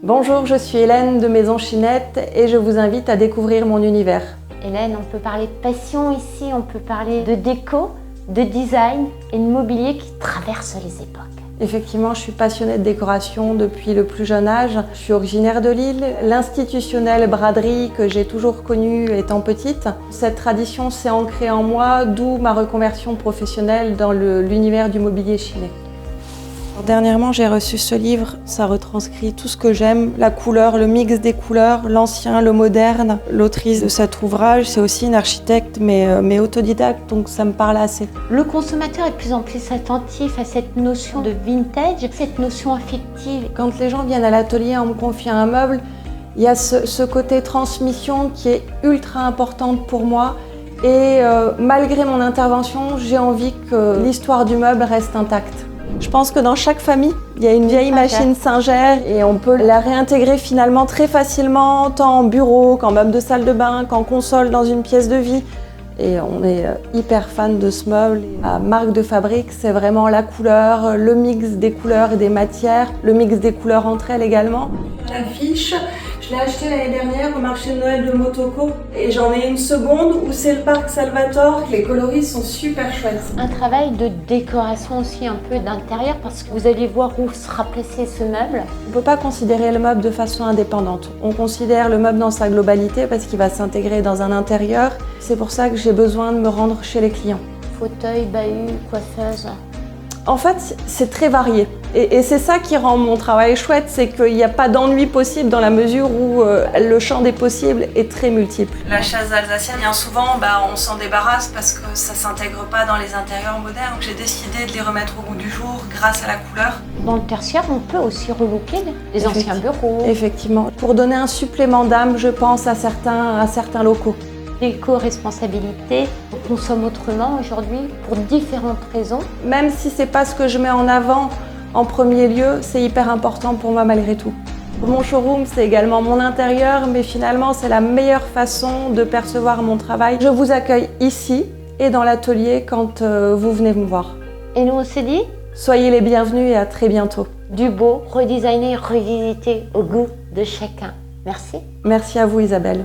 Bonjour, je suis Hélène de Maison Chinette et je vous invite à découvrir mon univers. Hélène, on peut parler de passion ici, on peut parler de déco, de design et de mobilier qui traverse les époques. Effectivement, je suis passionnée de décoration depuis le plus jeune âge. Je suis originaire de Lille. L'institutionnelle braderie que j'ai toujours connue étant petite, cette tradition s'est ancrée en moi, d'où ma reconversion professionnelle dans l'univers du mobilier chiné. Dernièrement, j'ai reçu ce livre, ça retranscrit tout ce que j'aime, la couleur, le mix des couleurs, l'ancien, le moderne. L'autrice de cet ouvrage, c'est aussi une architecte, mais autodidacte, donc ça me parle assez. Le consommateur est de plus en plus attentif à cette notion de vintage, cette notion affective. Quand les gens viennent à l'atelier en me confiant un meuble, il y a ce côté transmission qui est ultra importante pour moi. Et malgré mon intervention, j'ai envie que l'histoire du meuble reste intacte. Je pense que dans chaque famille, il y a une vieille machine Singer et on peut la réintégrer finalement très facilement, tant en bureau qu'en meuble de salle de bain, qu'en console dans une pièce de vie. Et on est hyper fan de ce meuble. La marque de fabrique, c'est vraiment la couleur, le mix des couleurs et des matières, le mix des couleurs entre elles également. L'affiche, je l'ai achetée l'année dernière au marché de Noël de Motoko et j'en ai une seconde où c'est le parc Salvatore. Les coloris sont super chouettes. Un travail de décoration aussi un peu d'intérieur parce que vous allez voir où sera placé ce meuble. On ne peut pas considérer le meuble de façon indépendante. On considère le meuble dans sa globalité parce qu'il va s'intégrer dans un intérieur. C'est pour ça que j'ai besoin de me rendre chez les clients. Fauteuil, bahut, coiffeuse. En fait, c'est très varié. Et c'est ça qui rend mon travail chouette, c'est qu'il n'y a pas d'ennui possible dans la mesure où le champ des possibles est très multiple. La chaise alsacienne, bien souvent, on s'en débarrasse parce que ça ne s'intègre pas dans les intérieurs modernes. Donc j'ai décidé de les remettre au goût du jour grâce à la couleur. Dans le tertiaire, on peut aussi relooker les anciens bureaux. Effectivement. Pour donner un supplément d'âme, je pense à certains locaux. L'éco-responsabilité, on consomme autrement aujourd'hui pour différentes raisons. Même si c'est pas ce que je mets en avant en premier lieu, c'est hyper important pour moi malgré tout. Mon showroom, c'est également mon intérieur, mais finalement, c'est la meilleure façon de percevoir mon travail. Je vous accueille ici et dans l'atelier quand vous venez me voir. Et nous, on se dit, soyez les bienvenus et à très bientôt. Du beau, redesigné, revisité au goût de chacun. Merci. Merci à vous, Isabelle.